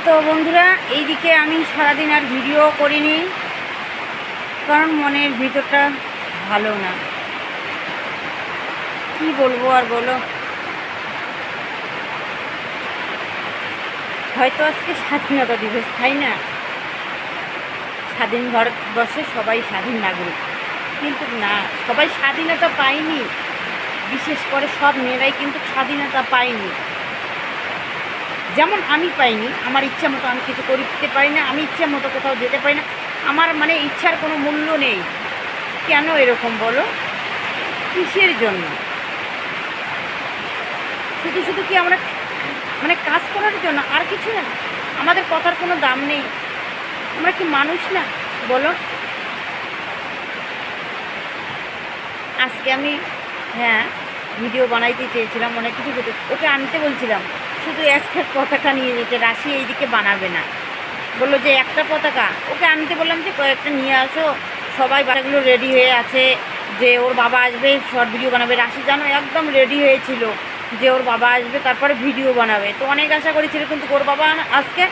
তো বন্ধুরা, এইদিকে আমি সারাদিন আর ভিডিও করিনি, কারণ মনের ভিতরটা ভালো না। কি বলবো আর বলো। হয়তো আজকে স্বাধীনতা দিবস, তাই না? স্বাধীন ভারতবর্ষে সবাই স্বাধীন নাগরিক, কিন্তু না, সবাই স্বাধীনতা পায়নি। বিশেষ করে সব মেয়েরাই কিন্তু স্বাধীনতা পায়নি। যেমন আমি পাইনি, আমার ইচ্ছা মতো আমি কিছু করতে পারি না, আমি ইচ্ছা মতো কোথাও যেতে পারি না, আমার ইচ্ছার কোনো মূল্য নেই। কেন এরকম বলো? কিসের জন্য? শুধু শুধু কি আমরা কাজ করার জন্য, আর কিছু না? আমাদের কথার কোনো দাম নেই? আমরা কি মানুষ না বলো? আজকে আমি ভিডিও বানাইতে চেয়েছিলাম, অনেক কিছু ওকে আনতে বলছিলাম, শুধু একটা পতাকা নিয়ে যেতে। রাশি এইদিকে বানাবে না, বললো যে একটা পতাকা। ওকে আনতে বললাম যে কয়েকটা নিয়ে আসো, সবাই বাচ্চাগুলো রেডি হয়ে আছে যে ওর বাবা আসবে, শর্ট ভিডিও বানাবে। রাশি জানো একদম রেডি হয়েছিল যে ওর বাবা আসবে, তারপরে ভিডিও বানাবে। তো অনেক আশা করেছিল, কিন্তু ওর বাবা আজকে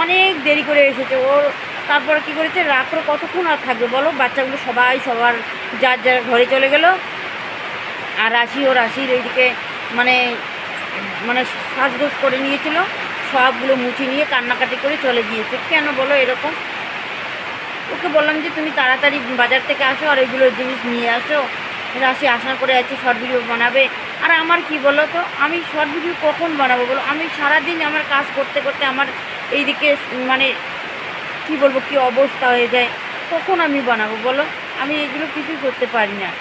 অনেক দেরি করে এসেছে। ওর তারপর কি করেছে, রাত্রে কতক্ষণ আর থাকবে বলো? বাচ্চাগুলো সবাই সবার যার যার ঘরে চলে গেল, আর রাশির এইদিকে মানে সাজগোজ করে নিয়েছিল, সবগুলো মুছে নিয়ে কান্নাকাটি করে চলে গিয়েছে। কেন বলো এরকম? ওকে বললাম যে তুমি তাড়াতাড়ি বাজার থেকে আসো আর এইগুলো জিনিস নিয়ে আসো। রাশি আশা করে আছে শর্ট ভিডিও বানাবে। আর আমার কি বলো তো, আমি শর্ট ভিডিও কখন বানাবো বলো? আমি সারাদিন আমার কাজ করতে করতে আমার এইদিকে কি বলবো, কি অবস্থা হয়ে যায়, কখন আমি বানাবো বলো? আমি এগুলো কিছুই করতে পারি না।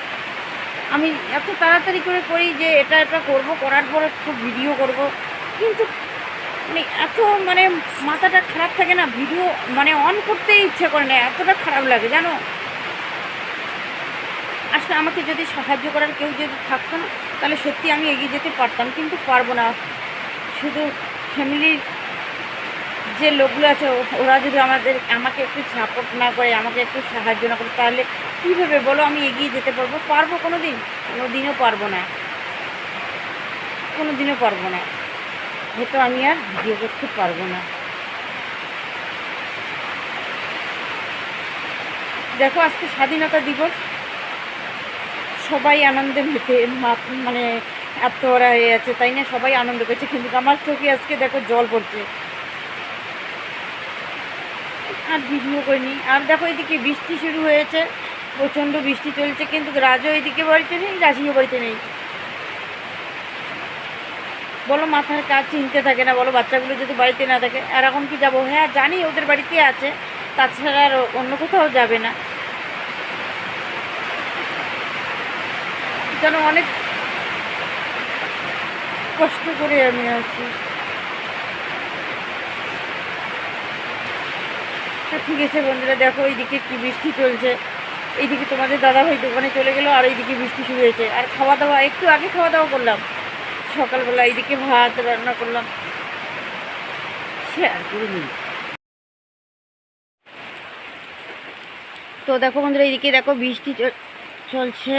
আমি এত তাড়াতাড়ি করে করি যে এটা করবো, করার পরে খুব ভিডিও করব, কিন্তু এত মাথাটা খারাপ থাকে না, ভিডিও অন করতেই ইচ্ছে করে না, এতটা খারাপ লাগে জানো। আসলে আমাকে যদি সাহায্য করার কেউ যদি থাকতো না, তাহলে সত্যি আমি এগিয়ে যেতে পারতাম, কিন্তু পারবো না। শুধু ফ্যামিলির যে লোকগুলো আছে, ওরা যদি আমাকে একটু সাপোর্ট না করে, আমাকে একটু সাহায্য না করে, তাহলে কীভাবে বলো আমি এগিয়ে যেতে পারবো? পারবো? কোনো দিনও পারবো না, কোনো দিনও পারবো না। হয়তো আমি আর ভিডিও করতে পারবো না। দেখো, আজকে স্বাধীনতা দিবস, সবাই আনন্দে মেতে এত ওরা হয়ে আছে, তাই না? সবাই আনন্দ করছে, কিন্তু আমার চোখে আজকে দেখো জল পড়ছে। আর ভিডিও করিনি। আর দেখো, এদিকে বৃষ্টি শুরু হয়েছে, প্রচণ্ড বৃষ্টি চলছে, কিন্তু রাজও এদিকে বাড়িতে নেই, রাশিও বাড়িতে নেই। বলো, মাথার কাজ চিনতে থাকে না বলো? বাচ্চাগুলো যদি বাড়িতে না থাকে, আর এখন কি যাবো? হ্যাঁ জানি ওদের বাড়িতে আছে, তাছাড়া আর অন্য কোথাও যাবে না। যেন অনেক কষ্ট করে আমি আছি। ঠিক আছে বন্ধুরা, দেখো এইদিকে কি বৃষ্টি চলছে। এইদিকে তোমাদের দাদাভাই দোকানে চলে গেলো, আর এইদিকে বৃষ্টি শুরু হয়েছে। আর খাওয়া দাওয়া একটু আগে করলাম সকালবেলা, এইদিকে ভাত রান্না করলাম, শেয়ার করে নিই। তো দেখো বন্ধুরা, এইদিকে দেখো বৃষ্টি চলছে,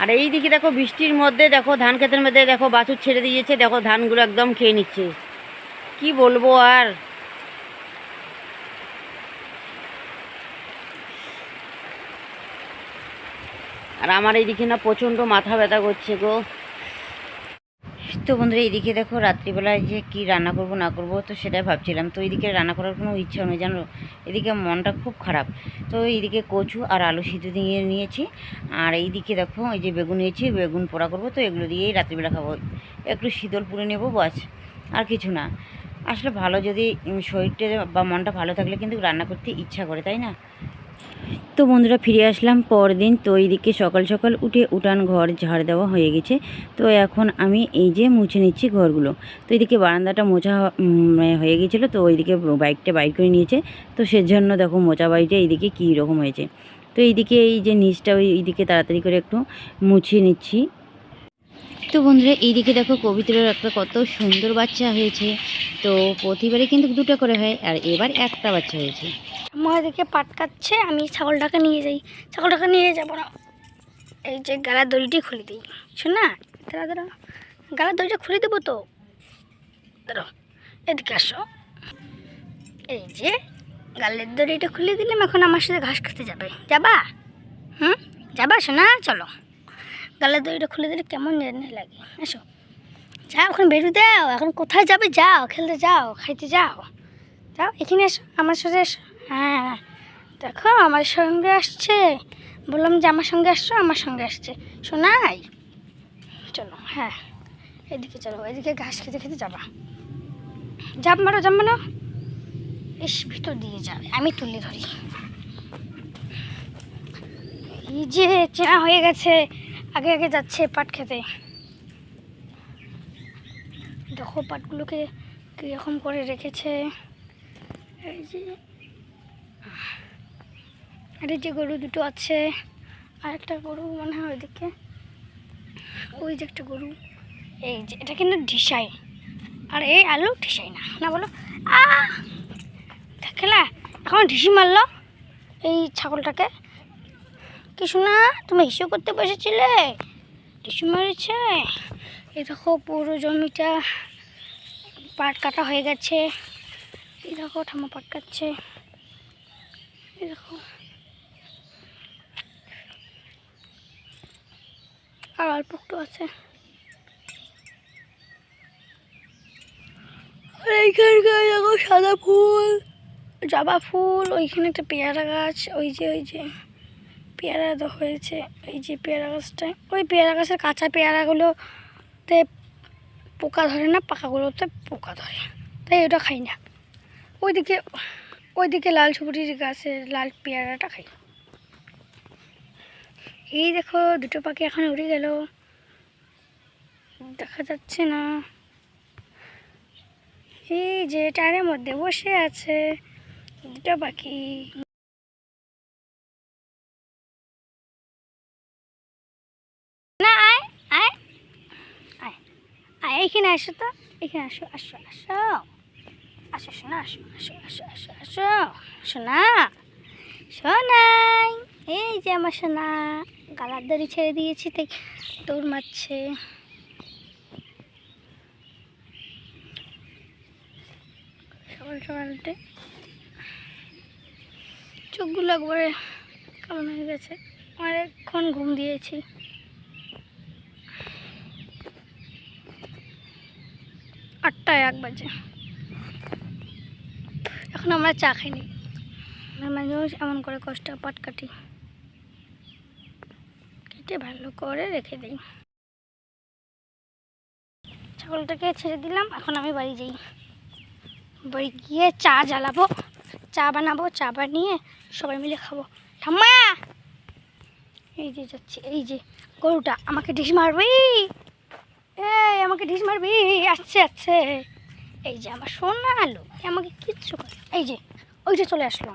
আর এইদিকে দেখো বৃষ্টির মধ্যে দেখো ধান ক্ষেতের মধ্যে দেখো বাছুর ছেড়ে দিয়েছে, দেখো ধানগুলো একদম খেয়ে নিচ্ছে। কি বলবো আর। আর আমার এইদিকে না প্রচণ্ড মাথা ব্যথা করছে গো। তো বন্ধুরা, এইদিকে দেখো রাত্রিবেলায় যে কি রান্না করব না করব, তো সেটাই ভাবছিলাম। তো এইদিকে রান্না করার কোনো ইচ্ছা নেই জানো, এদিকে মনটা খুব খারাপ। তো এইদিকে কচু আর আলু সিদ্ধ দিয়ে নিয়েছি, আর এইদিকে দেখো এই যে বেগুন নিয়েছি, বেগুন পোড়া করব। তো এগুলো দিয়েই রাত্রিবেলা খাবো, একটু শীতল পুরে নেবো, বাস, আর কিছু না। আসলে ভালো যদি শরীরটা বা মনটা ভালো থাকলে কিন্তু রান্না করতে ইচ্ছা করে, তাই না? তো বন্ধুরা, ফিরে আসলাম পরদিন। তো এইদিকে সকাল সকাল উঠে উঠান ঘর ঝাড় দেওয়া হয়ে গেছে। তো এখন আমি এই যে মুছে নিচ্ছি ঘরগুলো। তো এইদিকে বারান্দাটা মোছা হয়ে গেছিলো, তো ওইদিকে বাইকটা বাইর করে নিয়েছে। তো সেজন্য দেখো মোচা বাড়িটা এইদিকে কী রকম হয়েছে। তো এইদিকে এই যে নিচটা এইদিকে তাড়াতাড়ি করে একটু মুছিয়ে নিচ্ছি। তো বন্ধুরা, এইদিকে দেখো কবিতার একটা কত সুন্দর বাচ্চা হয়েছে। তো প্রতিবারে কিন্তু দুটো করে হয়, আর এবার একটা বাচ্চা হয়েছে। আমার এদিকে পাটকাচ্ছে, আমি ছাগলটাকে নিয়ে যাই। ছাগলটাকে নিয়ে যাবো না, এই যে গালার দড়িটি খুলে দিই। শোন না, দাঁড়া গালার দড়িটা খুলে দেবো তো। ধরো, এদিকে আসো। এই যে গালের দড়িটা খুলে দিলাম, এখন আমার সাথে ঘাস খেতে যাবে। যাবা? হুম, যাবা শোনা? চলো। গালের দড়িটা খুলে দিলে কেমন জানি লাগে। এসো, যাও এখন বেরু দাও। এখন কোথায় যাবে? যাও খেলতে, যাও খাইতে, যাও যাও। এখানে এসো, আমার সাথে এসো। হ্যাঁ, দেখো আমার সঙ্গে আসছে। বললাম যে আমার সঙ্গে আসছো, আমার সঙ্গে আসছে। শোনাই, চলো। হ্যাঁ, এদিকে চলো, এদিকে ঘাস খেতে খেতে যাবা। জাপ মারো, জাপ মারো। ইস, ভিতর দিয়ে যাবে, আমি তুলে ধরি। এই যে চেনা হয়ে গেছে, আগে আগে যাচ্ছে পাট খেতে। দেখো পাটগুলোকে কীরকম করে রেখেছে। এই যে, আর এই যে গরু দুটো আছে, আর একটা গরু মনে হয় ওইদিকে, ওই যে একটা গরু। এই যে এটা কিন্তু ঢিসাই, আর এই আলু ঢিসাই না, না বলো? দেখলা এখন ঢিসি মারলো এই ছাগলটাকে। কি শোনা, তুমি হিসু করতে বসেছিলে, ঢিসি মারেছে। এই দেখো পুরো জমিটা পাট কাটা হয়ে গেছে। এই দেখো ঠাম্মা পাট কাটছে। এই দেখো, আর অল্প একটু আছে। এইখানকার দেখো সাদা ফুল, জবা ফুল। ওইখানে একটা পেয়ারা গাছ, ওই যে পেয়ারা হয়েছে। এই যে পেয়ারা গাছটায়, ওই পেয়ারা গাছের কাঁচা পেয়ারাগুলোতে পোকা ধরে না, পাকাগুলোতে পোকা ধরে, তাই ওটা খাই না। ওইদিকে লাল সুপুরির গাছের লাল পেয়ারাটা খাই। এই দেখো দুটো পাখি এখন উড়ে গেল, দেখা যাচ্ছে না। এই যে টারের মধ্যে বসে আছে দুটো পাখি। না, আয় আয় আয় আয়, এইখানে আসো তো, এখানে আসো, আসো আসো আসো শোনা, আসো আসো আসো আসো আসো শোনা, শোনাই। এই যে আমার সোনা, গালার দড়ি ছেড়ে দিয়েছি, তাই দৌড় মারছে। সকাল সকাল উঠে চোখগুলো একবারে কেমন হয়ে গেছে। অনেকক্ষণ ঘুম দিয়েছি। 8টা 1 বাজে, এখন আমরা চা খাইনি। আমরা মাঝে মাঝে এমন করে কষ্ট পাট কাটি, কেটে ভালো করে রেখে দিই। ছাগলটাকে ছেড়ে দিলাম, এখন আমি বাড়ি যাই। বাড়ি গিয়ে চা জ্বালাবো, চা বানাবো, চা বানিয়ে সবাই মিলে খাবো। ঠাম্মা, এই যে যাচ্ছি, এই যে গরুটা আমাকে ঢিস মারবি, এই আমাকে ঢিস মারবি, আসছে আসছে। এই যে আমার সোনা আলো, আমাকে কিচ্ছু করে। এই যে ওই যে চলে আসলো,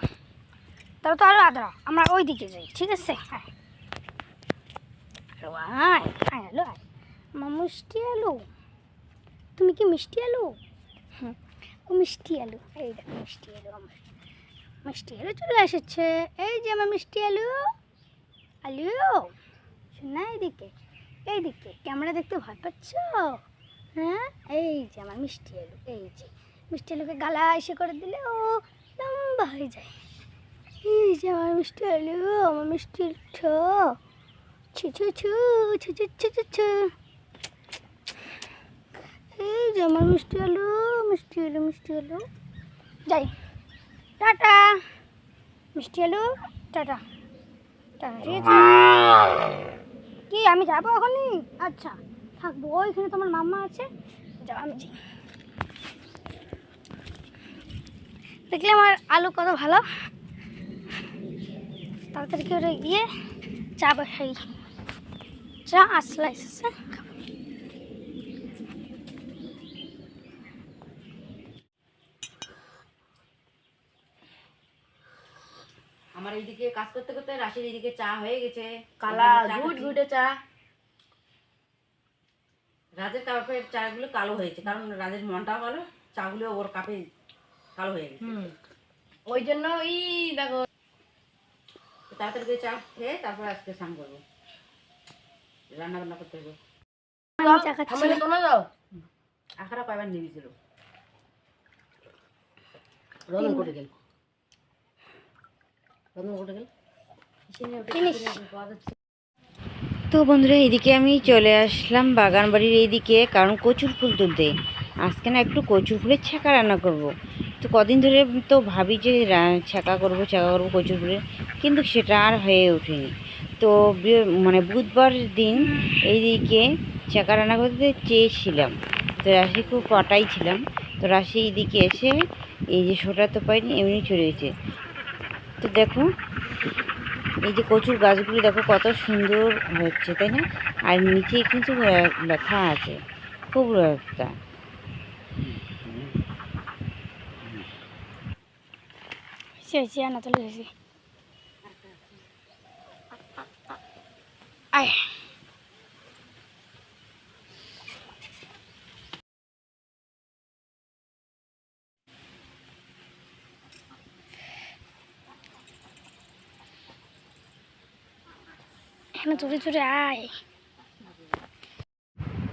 তারপর তো আরো আদরা, আমরা ওই দিকে যাই, ঠিক আছে? হ্যাঁ, আয় আয় আলো, আয় আমার মিষ্টি আলু। তুমি কি মিষ্টি আলু? হুম, ও মিষ্টি আলু। এই দেখো মিষ্টি আলু, আমার মিষ্টি আলু চলে এসেছে। এই যে আমার মিষ্টি আলু, আলু শোনা, এইদিকে ক্যামেরা দেখতে ভয় পাচ্ছ? হ্যাঁ, এই যে আমার মিষ্টি আলু। এই যে মিষ্টি আলুকে গালা এসে করে দিলে ও লম্বা হয়ে যায়। এই যে আমার মিষ্টি আলু, আমার মিষ্টি ছো ছু ছু ছু ছু ছু ছু ছু ছু। এই যে আমার মিষ্টি আলু, মিষ্টি আলু, মিষ্টি আলু। যাই, টাটা মিষ্টি আলু, টাটা টাটা। ঠিক আছে, কি আমি যাবো এখনই? আচ্ছা থাকবো, ওইখানে তোমার মাম্মা আছে, যাও আমি যাই। দেখলে আমার আলু কত ভালো, তাড়াতাড়ি করে গিয়ে চা বসাই। চা আসলে এসেছে। আমার এইদিকে কাজ করতে করতে রাশির এইদিকে চা হয়ে গেছে, কালা ঘুট ঘুটে চা। রাজের কাপের চাগুলো কালো হয়েছে, কারণ রাজের মনটাও ভালো, চাগুলো ওর কাপে কালো হয়ে গেছে। ওই জন্য ওই দেখো তাড়াতাড়ি করে চা খেয়ে তারপর আজকে স্নান করবো, রান্না বান্না করতে হবে। আমি চা খাচ্ছি। আমাকে তোমরা দাও। আখারা কয়বার নিয়েছিল। রন্ধন করে গেল রন্ধন করে গেল তো বন্ধুরা এইদিকে আমি চলে আসলাম বাগান বাড়ির এইদিকে, কারণ কচুর ফুল তুলতে। আজকে না একটু কচুর ফুলের ছ্যাঁকা রান্না করব। তো কদিন ধরে তো ভাবি যে ছ্যাঁকা করবো কচুর ফুলের, কিন্তু সেটা আর হয়ে ওঠেনি। তো মানে বুধবার দিন এইদিকে ছ্যাঁকা রান্না করতে চেয়েছিলাম, তো রাশি খুব পাটাইছিলাম। তো রাশি এইদিকে এসে এই যে সোটা তো পাইনি, এমনি চলে গেছে। তো দেখো এই যে কচুর গাছগুলি দেখো কত সুন্দর হচ্ছে, তাই না? আর নিচে কিন্তু ব্যথা আছে খুব একটা। আনা চলে গেছি। আয় এখানে চুরি চুরি আয়।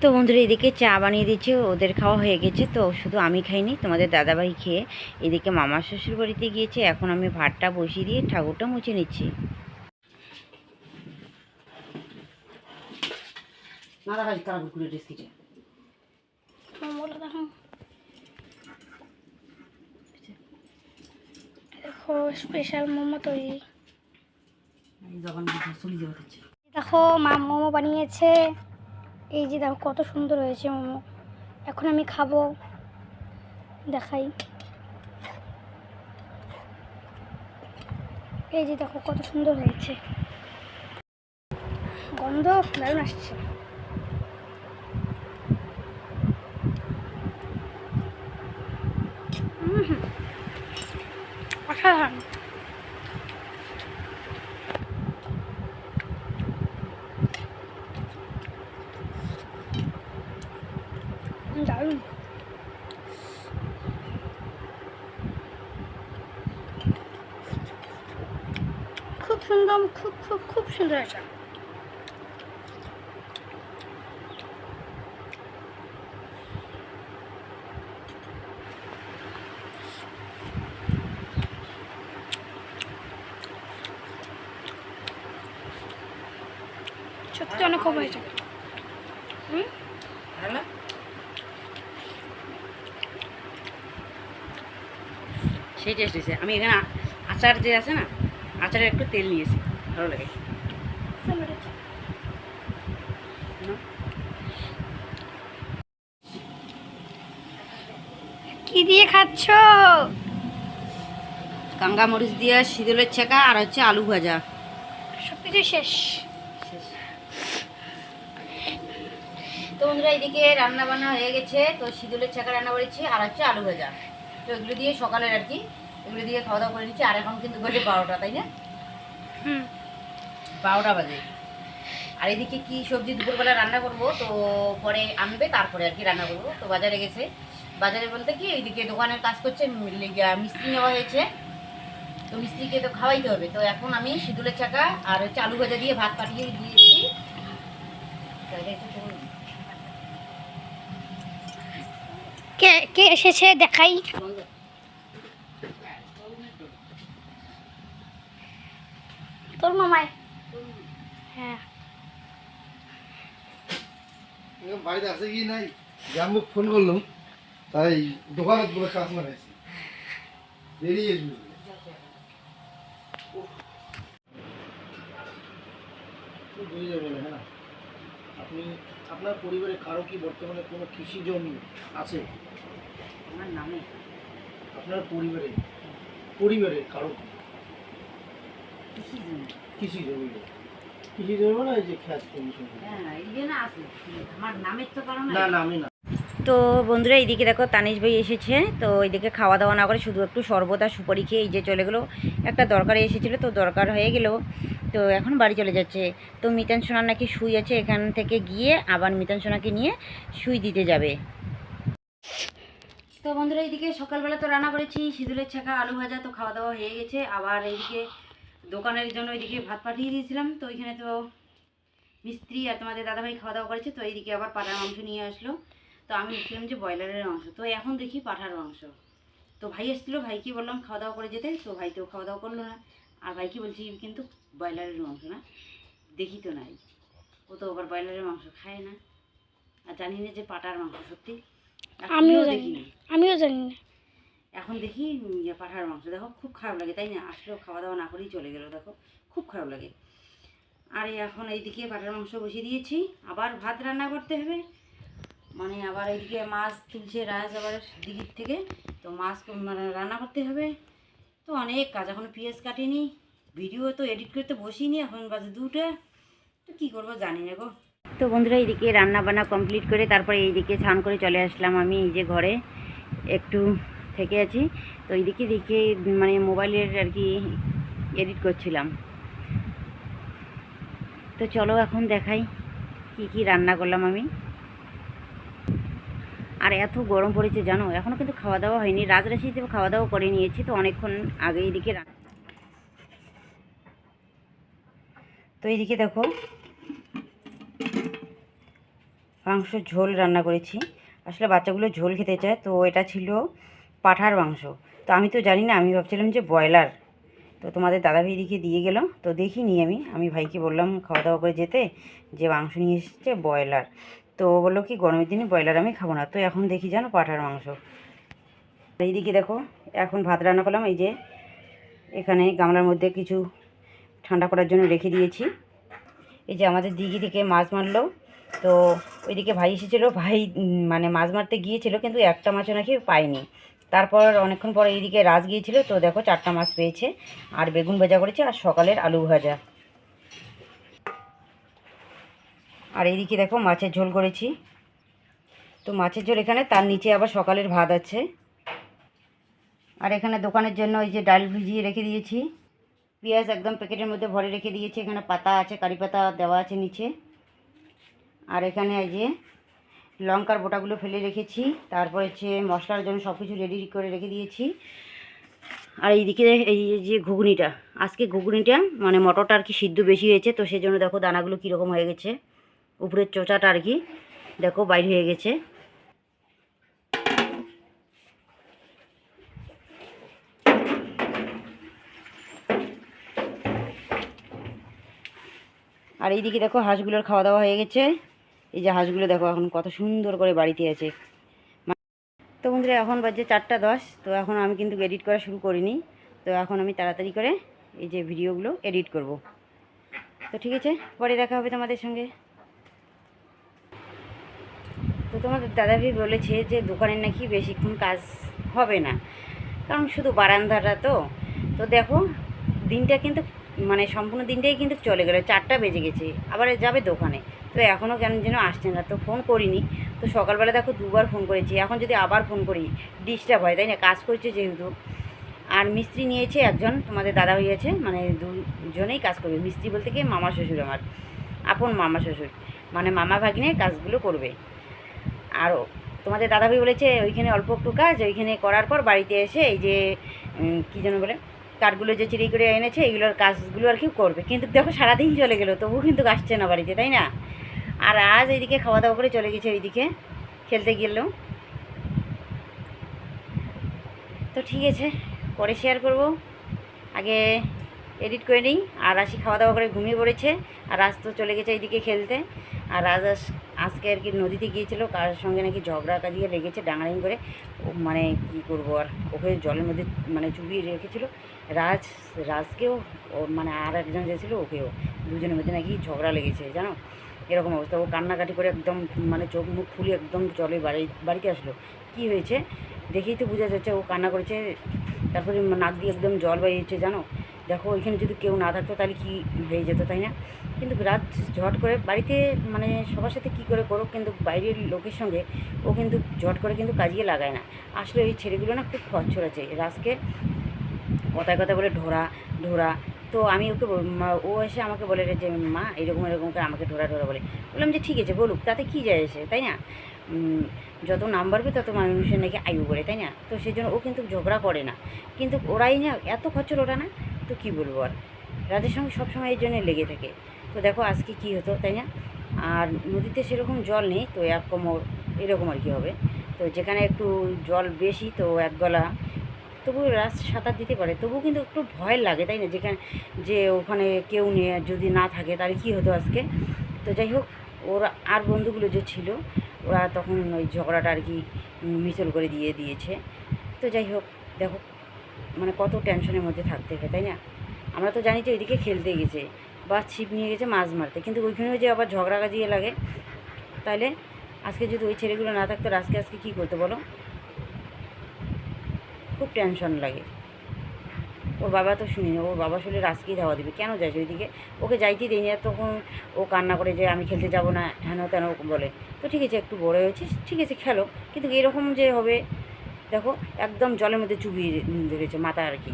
তো বন্ধুরা এদিকে চা বানিয়ে দিচ্ছে, ওদের খাওয়া হয়ে গেছে। তো শুধু আমি খাইনি, তোমাদের দাদাভাই খেয়ে এদিকে মামা শ্বশুর বাড়িতে গিয়েছে। এখন আমি ভাতটা বসিয়ে দিয়ে ঠাকুরটা মুছে নিচ্ছি। না দেখা তারা ঘুরে ডেস্কিটে মোমোটা দেখো, দেখো স্পেশাল মোমো তৈরি। যখন চলে যাবে হচ্ছে দেখো মা মোমো বানিয়েছে। এই যে দেখো কত সুন্দর হয়েছে মোমো। এখন আমি খাবো, দেখাই। এই যে দেখো কত সুন্দর হয়েছে, গন্ধ দারুণ আসছে। অসাধারণ। দারুণ। খুব সুন্দর, খুব খুব খুব সুন্দর হয়েছে। সত্যি অনেক খুব হয়েছে। সেই টেস্ট হয়েছে। আমি এখানে আচার যে আছে না, আচারের একটু তেল নিয়েছি, ভালো লাগে। কি দিয়ে খাচ্ছ? কাঙ্গা মরিচ দিয়ে শীতলের ছ্যাঁকা আর হচ্ছে আলু ভাজা। সব কিছু শেষ। তো বন্ধুরা এইদিকে রান্না বান্না হয়ে গেছে। তো শীতলের ছ্যাঁকা রান্না করেছি আর হচ্ছে আলু ভাজা। তো এগুলো দিয়ে সকালের আর কি, এগুলো দিয়ে খাওয়া দাওয়া করে নিচ্ছি। আর এখন কিন্তু বাজে 12টা, তাই না? 12টা বাজে। আর এদিকে কি সবজি দুপুরবেলা রান্না করব, তো পরে আনবে, তারপরে আর কি রান্না করব। তো বাজারে গেছে, বাজারে বলতে কি এইদিকে দোকানের কাজ করছে, মিস্ত্রি নেওয়া হয়েছে। তো মিস্ত্রিকে তো খাওয়াইতে হবে। তো এখন আমি শীতলের ছ্যাঁকা আর হচ্ছে আলু ভাজা দিয়ে ভাত পাঠিয়ে দিয়েছি। কে কে এসেছে দেখাই। তোর মামাই। হ্যাঁ বাড়িতে আছে কি নাই, আমি ফোন করলাম, তাই দোকানত বলে কাজ মারাইছি, বেরিয়ে বুঝে যাবেন। হ্যাঁ, আপনি আপনার পরিবারে কারো কি বর্তমানে কোনো কৃষি জমি আছে? আমার নামে আপনার পরিবারে কারো কি কৃষি জমি মানে এই যে খ্যাত জমি? হ্যাঁ, এই যে না আছে, আমার নামের তো কারণ না না, আমি না। তো বন্ধুরা এইদিকে দেখো তানিশ ভাই এসেছে। তো এইদিকে খাওয়া দাওয়া না করে শুধু একটু শরবত আর সুপারি খেয়ে এই যে চলে গেলো। একটা দরকারে এসেছিলো, তো দরকার হয়ে গেল, তো এখন বাড়ি চলে যাচ্ছে। তো মিতান সোনার নাকি সুই আছে, এখান থেকে গিয়ে আবার মিতান সোনাকে নিয়ে সুই দিতে যাবে। তো বন্ধুরা এইদিকে সকালবেলা তো রান্না করেছি শীতলের ছ্যাঁকা আলু ভাজা। তো খাওয়া দাওয়া হয়ে গেছে। আবার এইদিকে দোকানের জন্য এইদিকে ভাত পাঠিয়ে দিয়েছিলাম। তো ওইখানে তো মিস্ত্রি আর তোমাদের দাদাভাই খাওয়া দাওয়া করেছে। তো এইদিকে আবার পাঠার মাংস নিয়ে আসলো। তো আমি দেখছিলাম যে ব্রয়লারের মাংস, তো এখন দেখি পাঠার মাংস। তো ভাই এসেছিলো, ভাইকে বললাম খাওয়া দাওয়া করে যেতে, তো ভাই তো খাওয়া দাওয়া করলো না। আর ভাইকে বলছি কিন্তু ব্রয়লারের মাংস না, দেখি তো নাই, ও তো আবার ব্রয়লারের মাংস খায় না, আর জানি না যে পাঁঠার মাংস সত্যি, আমিও এখনও জানি দেখিনি। আমিও জানি না। এখন দেখি পাঁঠার মাংস, দেখো খুব খারাপ লাগে তাই না, আসলেও খাওয়া দাওয়া না করেই চলে গেল, দেখো খুব খারাপ লাগে। আর এখন এইদিকে পাঁঠার মাংস বসিয়ে দিয়েছি, আবার ভাত রান্না করতে হবে, মানে আবার এইদিকে মাছ তুলছে রাজ আবার দিঘির থেকে, তো মাছ মানে রান্না করতে হবে। তো অনেক কাজ, এখন পেঁয়াজ কাটিনি, ভিডিও তো এডিট করতে বসিনি, এখন বাজে 2টা, তো কী করবো জানি না গো। তো বন্ধুরা এইদিকে রান্না বান্না কমপ্লিট করে তারপরে এইদিকে স্নান করে চলে আসলাম আমি এই যে ঘরে, একটু থেকে আছি। তো এইদিকে দেখে মানে মোবাইলের আর কি এডিট করছিলাম। তো চলো এখন দেখাই কি কি রান্না করলাম আমি। আর এত গরম পড়েছে জানো, এখনও কিন্তু খাওয়া দাওয়া হয়নি, রাজরাশিতে খাওয়া দাওয়া করে নিয়েছি, তো অনেকক্ষণ আগে এইদিকে তো এইদিকে দেখো মাংস ঝোল রান্না করেছি। আসলে বাচ্চাগুলো ঝোল খেতে চায়, তো এটা ছিল পাঁঠার মাংস। তো আমি তো জানি না, আমি ভাবছিলাম যে ব্রয়লার, তো তোমাদের দাদাভাই দিকে দিয়ে গেল, তো দেখিনি আমি ভাইকে বললাম খাওয়া দাওয়া করে যেতে যে মাংস নিয়ে এসেছে ব্রয়লার, তো বললো কি গরমের দিনে ব্রয়লার আমি খাবো না, তো এখন দেখি জানো পাঁঠার মাংস। এইদিকে দেখো এখন ভাত রান্না করলাম, এই যে এখানে গামলার মধ্যে কিছু ঠান্ডা করার জন্য রেখে দিয়েছি। এই যে আমাদের দিঘি থেকে মাছ মারলো, তো ওইদিকে ভাই এসেছিলো, ভাই মানে মাছ মারতে গিয়েছিল কিন্তু একটা মাছও নাকি পায়নি। তারপর অনেকক্ষণ পরে এইদিকে রাজ গিয়েছিল, তো দেখো 4টা মাছ পেয়েছে, আর বেগুন ভাজা করেছে, আর সকালের আলু ভাজা। আর এইদিকে দেখো মাছের ঝোল করেছি, তো মাছের ঝোল এখানে, তার নিচে আবার সকালের ভাত আছে। আর এখানে দোকানের জন্য এই যে ডাল ভিজিয়ে রেখে দিয়েছি, পেঁয়াজ একদম প্যাকেটের মধ্যে ভরে রেখে দিয়েছি, এখানে পাতা আছে, কারি পাতা দেওয়া আছে নিচে। আর এখানে এই যে লঙ্কার বোটাগুলো ফেলে রেখেছি, তারপর হচ্ছে মশলার জন্য সব কিছু রেডি করে রেখে দিয়েছি। আর এইদিকে এই যে ঘুগনিটা, আজকে ঘুগনিটা মানে মটরটা আর কি সিদ্ধ বেশি হয়েছে, তো সেই জন্য দেখো দানাগুলো কীরকম হয়ে গেছে, উপরের চোচাটা আর কি দেখো বাইরে হয়ে গেছে। আর এইদিকে দেখো হাঁসগুলোর খাওয়া দাওয়া হয়ে গেছে, এই যে হাঁসগুলো দেখো এখন কত সুন্দর করে বাড়িতে আছে। তো বন্ধুরা এখন বাজে 4টা 10, তো এখন আমি কিন্তু এডিট করা শুরু করিনি, তো এখন আমি তাড়াতাড়ি করে এই যে ভিডিওগুলো এডিট করব। তো ঠিক আছে, পরে দেখা হবে তোমাদের সঙ্গে। তো তোমাদের দাদাভাই বলেছে যে দোকানের নাকি বেশিক্ষণ কাজ হবে না, কারণ শুধু বারান্দাটা তো। তো দেখো দিনটা কিন্তু মানে সম্পূর্ণ দিনটাই কিন্তু চলে গেলো, 4টা বেজে গেছে, আবার যাবে দোকানে, তো এখনও কেন যেন আসছে না, তো ফোন করিনি। তো সকালবেলা দেখো 2বার ফোন করেছি, এখন যদি আবার ফোন করি ডিস্টার্ব হয় তাই না, কাজ করছে যেহেতু। আর মিস্ত্রি নিয়েছে একজন, তোমাদের দাদা হইয়াছে, মানে দুজনেই কাজ করবে। মিস্ত্রি বলতে কি মামা শ্বশুর, আমার আপন মামা শ্বশুর, মানে মামা ভাগ্নে কাজগুলো করবে। আর তোমাদের দাদাভাই বলেছে ওইখানে অল্প একটু কাজ, ওইখানে করার পর বাড়িতে এসে এই যে কী যেন বলে কাঠগুলো যে চিড়ি করে এনেছে এইগুলোর কাজগুলো আর কি করবে। কিন্তু দেখো সারাদিন চলে গেলো, তবুও কিন্তু আসছে না বাড়িতে, তাই না। আর আজ এইদিকে খাওয়া দাওয়া করে চলে গেছে ওইদিকে খেলতে গেল। তো ঠিক আছে, পরে শেয়ার করব, আগে এডিট করে নিই। আর আসি খাওয়া দাওয়া করে ঘুমিয়ে পড়েছে, আর আজ তো চলে গেছে এইদিকে খেলতে। আর আজকে আর কি নদীতে গিয়েছিল, কার সঙ্গে নাকি ঝগড়া কাজিয়ে লেগেছে ডাঙাড়িং করে, মানে কি করব, আর ওকে জলের মধ্যে মানে চুবিয়ে রেখেছিল। রাজকেও মানে আর একজন যেছিল ওকেও, দুজনের মধ্যে নাকি ঝগড়া লেগেছে জানো, এরকম অবস্থা। ও কান্নাকাটি করে একদম মানে চোখ মুখ ফুলে একদম জলে বাড়িতে আসলো। কি হয়েছে দেখেই তো বোঝা যাচ্ছে, ও কান্না করেছে, তারপরে নাক দিয়ে একদম জল বেরিয়েছে জানো। দেখো ওইখানে যদি কেউ না থাকতো তাহলে কি হয়ে যেত তাই না। কিন্তু রাত ঝট করে বাড়িতে মানে সবার সাথে কী করে করুক, কিন্তু বাইরের লোকের সঙ্গে ও কিন্তু ঝট করে কিন্তু কাজিয়ে লাগায় না। আসলে এই ছেলেগুলো না খুব খচ্চর আছে, রাজকে কথায় কথা বলে ঢোরা ঢোরা। তো আমি ওকে ও এসে আমাকে বলে যে মা এরকম এরকম করে আমাকে ঢোরা ঢোরা বলে। বললাম যে ঠিক আছে বলুক, তাতে কী যায় এসে তাই না। যত নাম বাড়বে তত মানুষের নাকি আয়ু বলে তাই না। তো সেই জন্য ও কিন্তু ঝগড়া করে না, কিন্তু ওরাই না এত খচ্চর ওরা না, তো কী বলবো আর, রাজের সঙ্গে সবসময় এই জন্যে লেগে থাকে। তো দেখো আজকে কী হতো তাই না। আর নদীতে সেরকম জল নেই, তো 1 কোমর এরকম আর কি হবে। তো যেখানে একটু জল বেশি, তো 1 গলা তবু রাজ সাঁতার দিতে পারে, তবু কিন্তু একটু ভয় লাগে, তাই না? যেখানে যে ওখানে কেউ নেই, যদি না থাকে তাহলে কী হতো আজকে। তো যাই হোক, ওরা আর বন্ধুগুলো যে ছিল ওরা তখন ওই ঝগড়াটা আর কি মিচল করে দিয়েছে। তো যাই হোক, দেখো মানে কত টেনশনের মধ্যে থাকতে হয়, তাই না? আমরা তো জানি যে ওইদিকে খেলতে গেছে বা ছিপ নিয়ে গেছে মাছ মারতে, কিন্তু ওইখানেও যে আবার ঝগড়া গাজিয়ে লাগে। তাইলে আজকে যদি ওই ছেলেগুলো না থাকতো আজকে কী করতে বলো? খুব টেনশন লাগে। ওর বাবা তো শুনিনি, ওর বাবা শুনলে রাজকেই ধাওয়া দেবে, কেন যাস ওইদিকে? ওকে যাইতেই দেয়নি, আর তখন ও কান্না করে যে আমি খেলতে যাব না, হেন তেন বলে। তো ঠিক আছে, একটু বড় হয়েছিস, ঠিক আছে খেলো, কিন্তু এরকম যে হবে, দেখো একদম জলের মধ্যে চুবিয়ে ধরেছে মাথা আর কি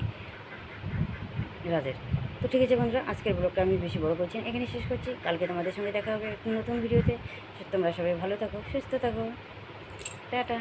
রাজের। তো ঠিক আছে বন্ধুরা, আজকের ব্লগটা আমি বেশি বড় করছি না, এখানে শেষ করছি। কালকে তোমাদের সঙ্গে দেখা হবে একটি নতুন ভিডিওতে। তোমরা সবাই ভালো থাকো, সুস্থ থাকো, টাটা।